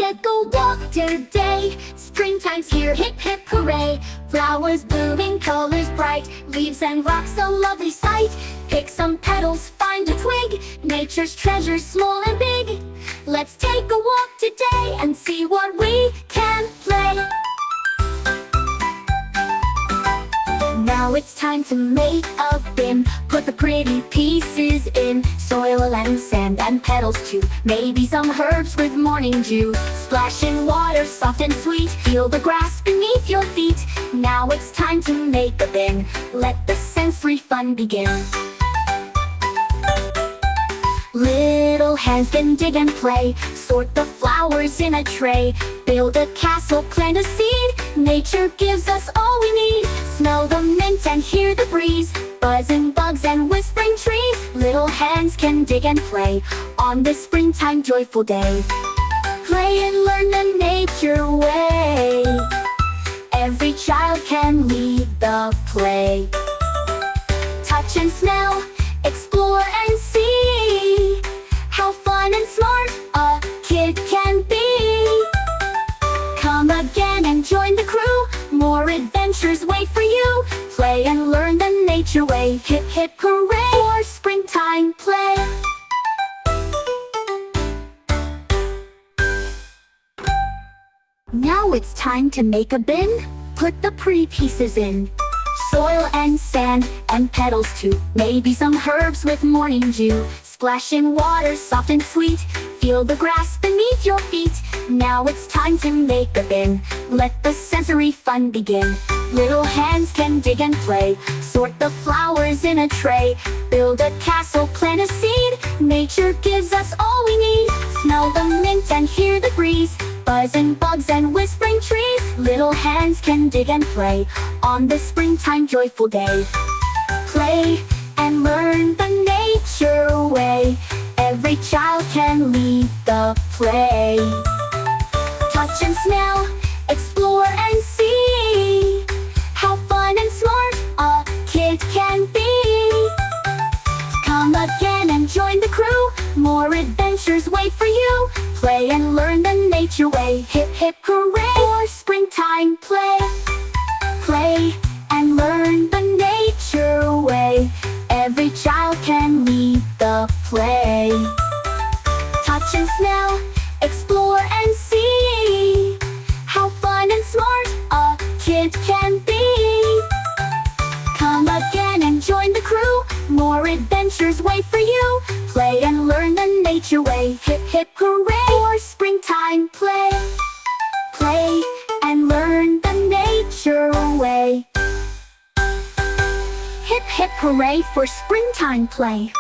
take a walk today. Springtime's here, hip hip hooray. Flowers blooming, colors bright, leaves and rocks a lovely sight. Pick some petals, find a twig, nature's treasures small and big. Let's take a walk today and see what we can play. Now it's time to make a bin. Put the pretty pieces in. Soil and sand and petals too. Maybe some herbs with morning dew. Splash in water soft and sweet. Feel the grass beneath your feet. Now it's time to make a bin. Let the sensory fun begin. Little hands can dig and play. Sort the flowers in a tray. Build a castle, plant a seed. Nature gives us all we need. Smell the mint and hear the breeze. Buzzing bugs and whispering trees. Little hands can dig and play on this springtime joyful day. Play and learn the nature way. Every child can lead the play. Touch and smell, explore and see how fun and smart a kid can be. Come again and join the crew. More adventures wait for you. Play and learn the nature way. Hip hip hooray for springtime play. Now it's time to make a bin. Put the pretty pieces in. Soil and sand and petals too. Maybe some herbs with morning dew. Splash in water soft and sweet. Feel the grass beneath your feet. Now it's time to make a bin. Let the sensory fun begin. Little hands can dig and play. Sort the flowers in a tray. Build a castle, plant a seed. Nature gives us all we need. Smell the mint and hear the breeze. Buzzing bugs and whispering trees. Little hands can dig and play on this springtime joyful day. Play and learn the nature way. Every child can lead the play. Touch and smell, explore and see how fun and smart a kid can be. Come again and join the crew. More adventures wait for you. Play and learn the nature way. Hip hip hooray for springtime play. Play and learn the nature way. Every child can lead the play. Touch and smell, explore and see how fun and smart a kid can be. Come again and join the crew. More adventures wait for you. Play and learn the nature way. Hip hip hooray for springtime play. Play and learn the nature way. Hip hip hooray for springtime play.